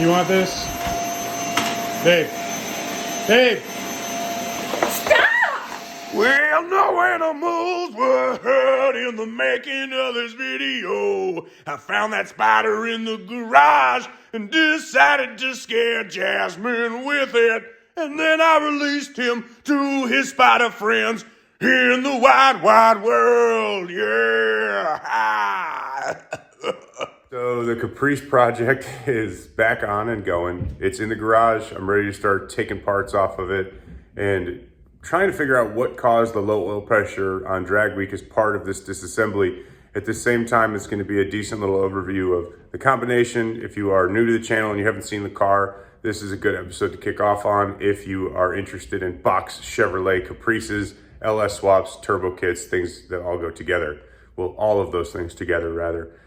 You want this? Babe. Babe! Stop! Well, no animals were hurt in the making of this video. I found that spider in the garage and decided to scare Jasmine with it. And then I released him to his spider friends in the wide, wide world. Yeah! So the Caprice project is back on and going. It's in the garage. I'm ready to start taking parts off of it and trying to figure out what caused the low oil pressure on drag week as part of this disassembly. At the same time, it's going to be a decent little overview of the combination. If you are new to the channel and you haven't seen the car, this is a good episode to kick off on. If you are interested in box Chevrolet Caprices, LS swaps, turbo kits, things that all go together. Well, all of those things together, rather.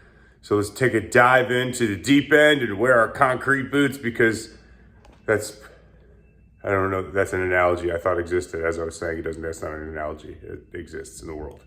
So let's take a dive into the deep end and wear our concrete boots, because that's, I don't know, that's an analogy I thought existed. As I was saying, that's not an analogy. It exists in the world.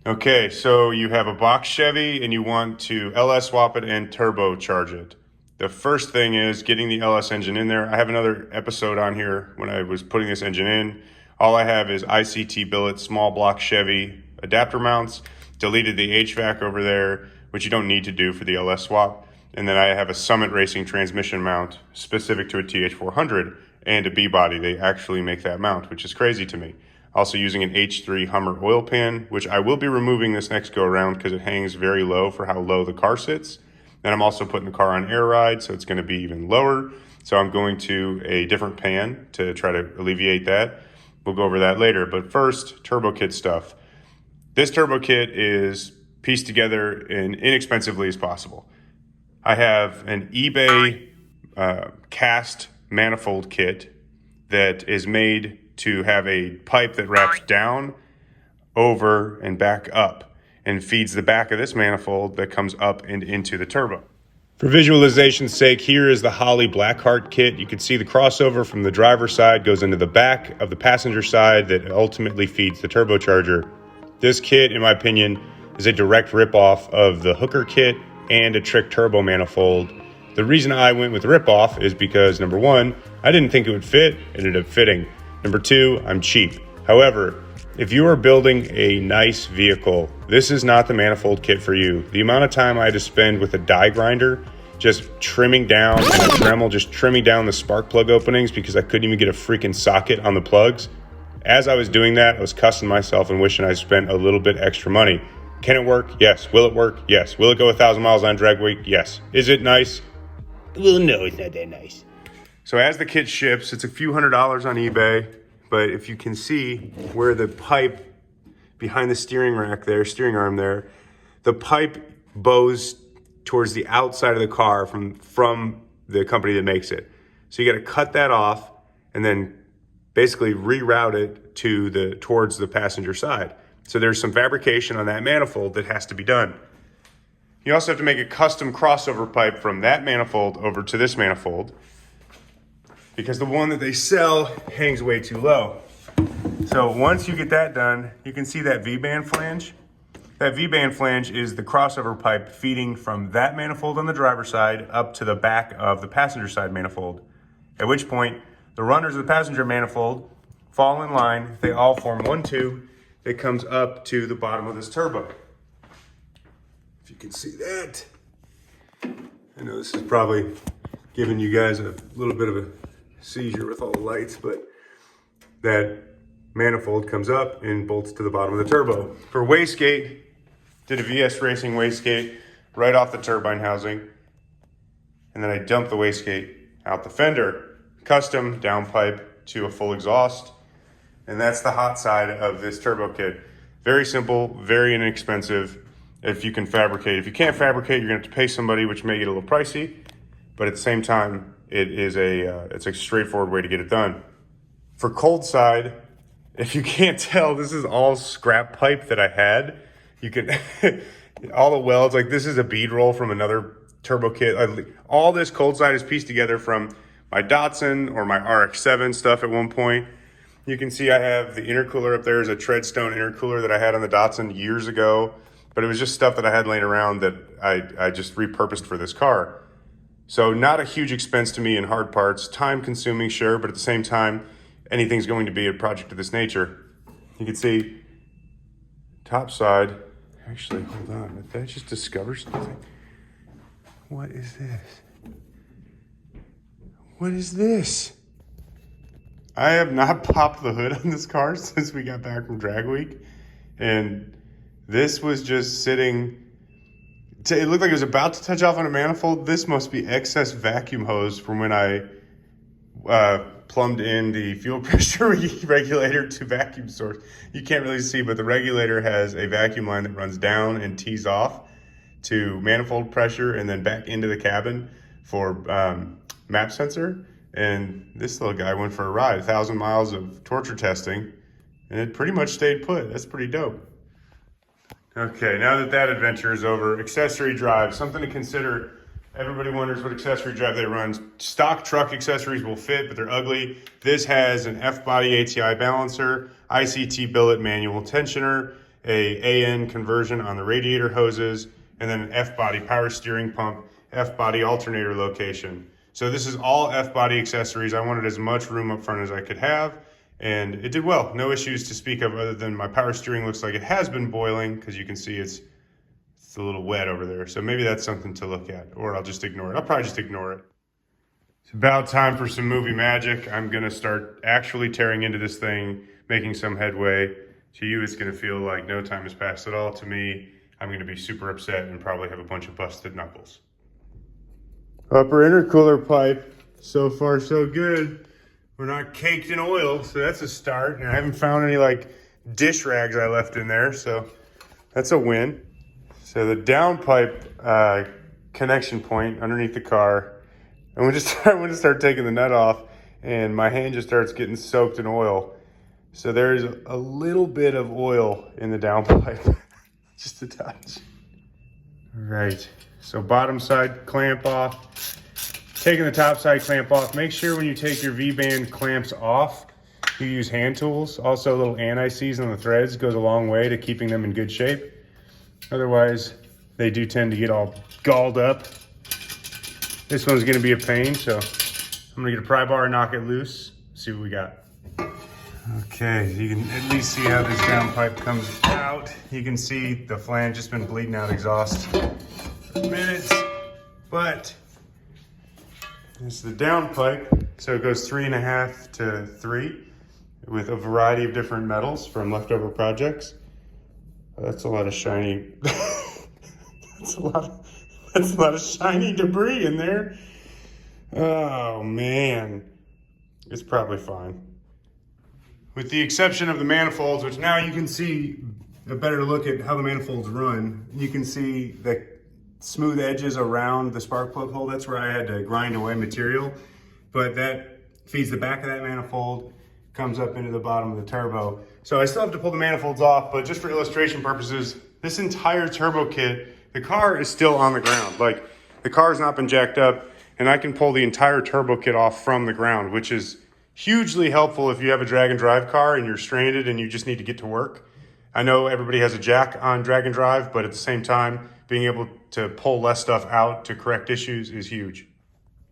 Okay, so you have a box Chevy and you want to LS swap it and turbocharge it. The first thing is getting the LS engine in there. I have another episode on here when I was putting this engine in. All I have is ICT billet, small block Chevy adapter mounts, deleted the HVAC over there, which you don't need to do for the LS swap. And then I have a Summit Racing transmission mount specific to a TH400 and a B-body. They actually make that mount, which is crazy to me. Also using an H3 Hummer oil pan, which I will be removing this next go around because it hangs very low for how low the car sits. And I'm also putting the car on air ride, so it's going to be even lower. So I'm going to a different pan to try to alleviate that. We'll go over that later. But first, turbo kit stuff. This turbo kit is pieced together in inexpensively as possible. I have an eBay cast manifold kit that is made to have a pipe that wraps down, over, and back up and feeds the back of this manifold that comes up and into the turbo. For visualization's sake, here is the Holley Blackheart kit. You can see the crossover from the driver's side goes into the back of the passenger side that ultimately feeds the turbocharger. This kit, in my opinion, is a direct ripoff of the Hooker kit and a trick turbo manifold. The reason I went with ripoff is because, number one, I didn't think it would fit. It ended up fitting. Number two, I'm cheap. However, if you are building a nice vehicle, this is not the manifold kit for you. The amount of time I had to spend with a die grinder just trimming down and a Dremel just trimming down the spark plug openings because I couldn't even get a freaking socket on the plugs. As I was doing that, I was cussing myself and wishing I spent a little bit extra money. Can it work? Yes. Will it work? Yes. Will it go 1,000 miles on drag week? Yes. Is it nice? Well, no, it's not that nice. So as the kit ships, it's a few $100s on eBay, but if you can see where the pipe behind the steering rack there, steering arm there, the pipe bows towards the outside of the car from the company that makes it. So you got to cut that off and then basically reroute it towards the passenger side. So there's some fabrication on that manifold that has to be done. You also have to make a custom crossover pipe from that manifold over to this manifold because the one that they sell hangs way too low. So once you get that done, you can see that V-band flange. That V-band flange is the crossover pipe feeding from that manifold on the driver's side up to the back of the passenger side manifold. At which point, the runners of the passenger manifold fall in line. They all form one tube that comes up to the bottom of this turbo. If you can see that. I know this is probably giving you guys a little bit of a seizure with all the lights, but that manifold comes up and bolts to the bottom of the turbo. For wastegate, did a VS Racing wastegate right off the turbine housing, and then I dumped the wastegate out the fender. Custom downpipe to a full exhaust, and that's the hot side of this turbo kit. Very simple, very inexpensive if you can fabricate. If you can't fabricate, you're gonna have to pay somebody, which may get a little pricey, but at the same time, it's a straightforward way to get it done. For cold side, if you can't tell, this is all scrap pipe that I had. You can, all the welds, like this is a bead roll from another turbo kit. All this cold side is pieced together from my Datsun or my RX-7 stuff at one point. You can see I have the intercooler up there is a Treadstone intercooler that I had on the Datsun years ago, but it was just stuff that I had laying around that I just repurposed for this car. So not a huge expense to me in hard parts, time consuming, sure, but at the same time, anything's going to be a project of this nature. You can see top side, actually, hold on, did I just discover something? What is this? What is this? I have not popped the hood on this car since we got back from drag week. And this was just sitting, it looked like it was about to touch off on a manifold. This must be excess vacuum hose from when I plumbed in the fuel pressure regulator to vacuum source. You can't really see, but the regulator has a vacuum line that runs down and tees off to manifold pressure and then back into the cabin for map sensor. And this little guy went for a ride, 1,000 miles of torture testing, and it pretty much stayed put. That's pretty dope. Okay, now that that adventure is over, accessory drive, something to consider. Everybody wonders what accessory drive they run. Stock truck accessories will fit, but they're ugly. This has an F-body ATI balancer, ICT billet manual tensioner, a AN conversion on the radiator hoses, and then an F-body power steering pump, F-body alternator location. So this is all F-body accessories. I wanted as much room up front as I could have, and it did well. No issues to speak of other than my power steering looks like it has been boiling, because you can see it's a little wet over there. So maybe that's something to look at, or I'll just ignore it. I'll probably just ignore it. It's about time for some movie magic. I'm gonna start actually tearing into this thing, making some headway. To you, it's gonna feel like no time has passed at all. To me, I'm gonna be super upset and probably have a bunch of busted knuckles. Upper intercooler pipe, so far so good. We're not caked in oil, so that's a start. And I haven't found any like dish rags I left in there, so that's a win. So the downpipe connection point underneath the car, I'm gonna start taking the nut off, and my hand just starts getting soaked in oil. So there's a little bit of oil in the downpipe, just a touch. All right, so bottom side clamp off. Taking the top side clamp off. Make sure when you take your V-band clamps off, you use hand tools. Also, a little anti-seize on the threads goes a long way to keeping them in good shape. Otherwise, they do tend to get all galled up. This one's gonna be a pain, so I'm gonna get a pry bar and knock it loose. See what we got. Okay, you can at least see how this downpipe comes out. You can see the flange just been bleeding out exhaust for minutes, but this is the downpipe. So it goes 3.5 to 3 with a variety of different metals from leftover projects. That's a lot of shiny, that's a lot of shiny debris in there. Oh man, it's probably fine. With the exception of the manifolds, which now you can see a better look at how the manifolds run. You can see the smooth edges around the spark plug hole. That's where I had to grind away material, but that feeds the back of that manifold, comes up into the bottom of the turbo. So I still have to pull the manifolds off, but just for illustration purposes, this entire turbo kit, the car is still on the ground. Like, the car has not been jacked up, and I can pull the entire turbo kit off from the ground, which is hugely helpful if you have a drag and drive car and you're stranded and you just need to get to work. I know everybody has a jack on drag and drive, but at the same time, being able to pull less stuff out to correct issues is huge.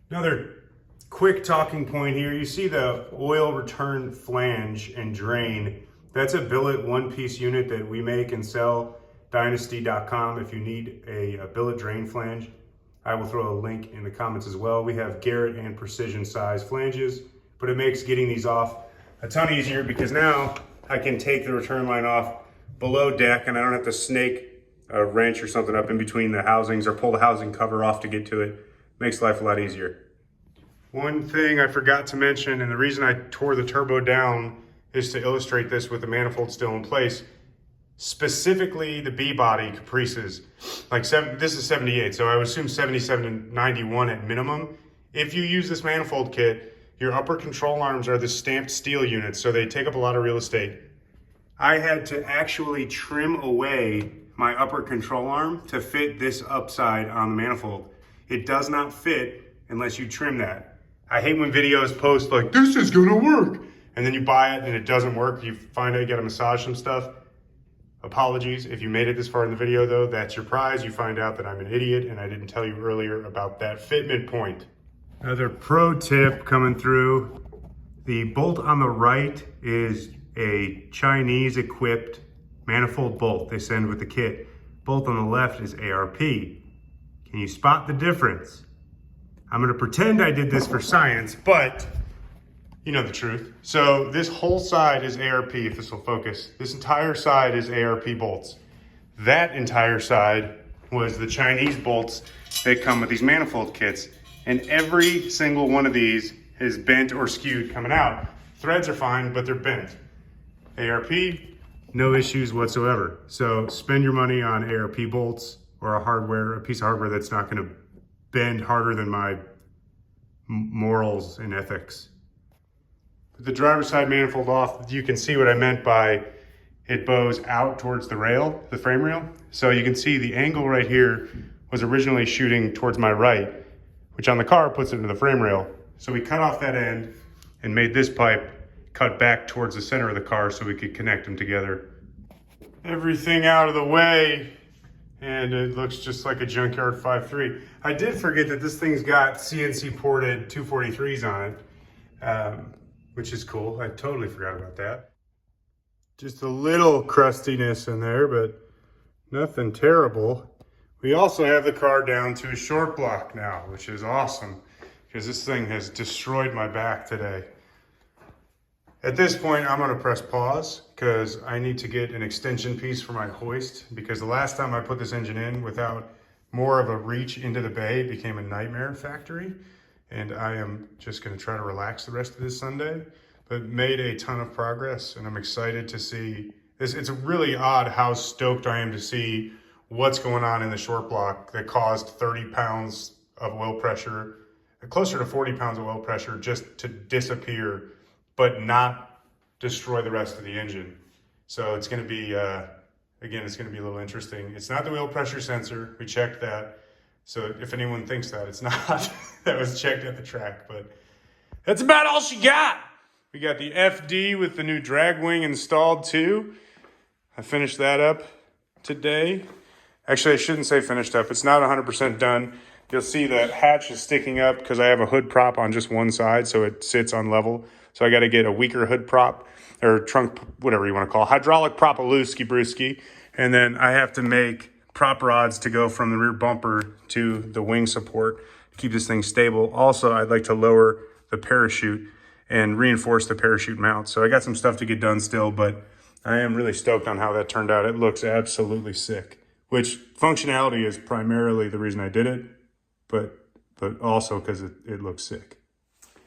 Another quick talking point here, you see the oil return flange and drain. That's a billet one-piece unit that we make and sell, dynasty.com. If you need a billet drain flange, I will throw a link in the comments as well. We have Garrett and Precision size flanges, but it makes getting these off a ton easier because now I can take the return line off below deck and I don't have to snake a wrench or something up in between the housings or pull the housing cover off to get to it. Makes life a lot easier. One thing I forgot to mention, and the reason I tore the turbo down is to illustrate this with the manifold still in place, specifically the B-body Caprices. Like this is 78, so I would assume 77 and 91 at minimum. If you use this manifold kit, your upper control arms are the stamped steel units, so they take up a lot of real estate. I had to actually trim away my upper control arm to fit this upside on the manifold. It does not fit unless you trim that. I hate when videos post like, this is gonna work, and then you buy it and it doesn't work. You find out you gotta massage some stuff. Apologies if you made it this far in the video though. That's your prize. You find out that I'm an idiot and I didn't tell you earlier about that fitment point. Another pro tip coming through. The bolt on the right is a Chinese equipped manifold bolt they send with the kit. Bolt on the left is ARP. Can you spot the difference? I'm gonna pretend I did this for science, but you know the truth. So this whole side is ARP, if this will focus. This entire side is ARP bolts. That entire side was the Chinese bolts that come with these manifold kits. And every single one of these is bent or skewed coming out. Threads are fine, but they're bent. ARP, no issues whatsoever. So spend your money on ARP bolts or a piece of hardware that's not gonna bend harder than my morals and ethics. With the driver's side manifold off, you can see what I meant by it bows out towards the rail, the frame rail. So you can see the angle right here was originally shooting towards my right, which on the car puts it into the frame rail. So we cut off that end and made this pipe cut back towards the center of the car so we could connect them together. Everything out of the way, and it looks just like a junkyard 5.3. I did forget that this thing's got CNC ported 243s on it, which is cool. I totally forgot about that. Just a little crustiness in there, but nothing terrible. We also have the car down to a short block now, which is awesome because this thing has destroyed my back today. At this point, I'm gonna press pause because I need to get an extension piece for my hoist, because the last time I put this engine in without more of a reach into the bay, it became a nightmare factory. And I am just gonna try to relax the rest of this Sunday, but made a ton of progress and I'm excited to see this. It's really odd how stoked I am to see what's going on in the short block that caused 30 pounds of oil pressure, closer to 40 pounds of oil pressure just to disappear, but not destroy the rest of the engine. So it's gonna be, again, it's gonna be a little interesting. It's not the oil pressure sensor, we checked that. So if anyone thinks that, it's not. That was checked at the track, but that's about all she got. We got the FD with the new drag wing installed too. I finished that up today. Actually, I shouldn't say finished up. It's not 100% done. You'll see the hatch is sticking up because I have a hood prop on just one side, so it sits on level. So I got to get a weaker hood prop or trunk, whatever you want to call it, hydraulic prop a looski brewski. And then I have to make prop rods to go from the rear bumper to the wing support to keep this thing stable. Also, I'd like to lower the parachute and reinforce the parachute mount. So I got some stuff to get done still, but I am really stoked on how that turned out. It looks absolutely sick, which functionality is primarily the reason I did it, but also because it looks sick.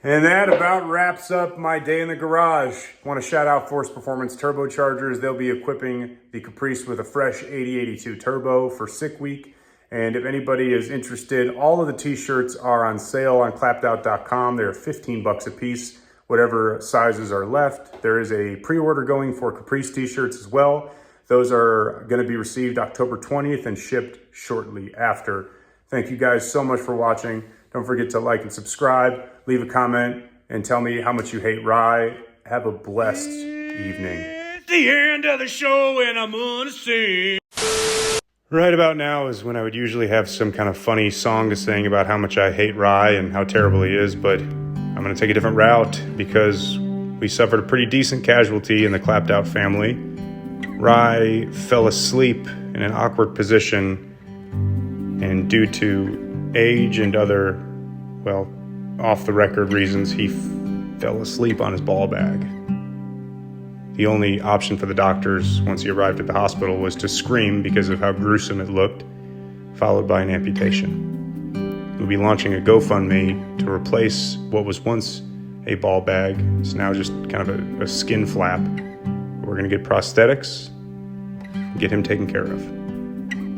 And that about wraps up my day in the garage. I want to shout out Force Performance Turbochargers. They'll be equipping the Caprice with a fresh 8082 turbo for Sick Week. And if anybody is interested, all of the t-shirts are on sale on clappedout.com. They're 15 bucks a piece, whatever sizes are left. There is a pre-order going for Caprice t-shirts as well. Those are going to be received October 20th and shipped shortly after. Thank you guys so much for watching. Don't forget to like and subscribe, leave a comment, and tell me how much you hate rye. Have a blessed evening. It's the end of the show and I'm gonna sing. Right about now is when I would usually have some kind of funny song to sing about how much I hate rye and how terrible he is, but I'm gonna take a different route because we suffered a pretty decent casualty in the Clapped Out family. Rye fell asleep in an awkward position, and due to age and other, well, off-the-record reasons, he fell asleep on his ball bag. The only option for the doctors once he arrived at the hospital was to scream because of how gruesome it looked, followed by an amputation. We'll be launching a GoFundMe to replace what was once a ball bag. It's now just kind of a skin flap. We're going to get prosthetics and get him taken care of.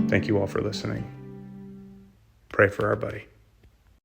Thank you all for listening. Pray for our buddy.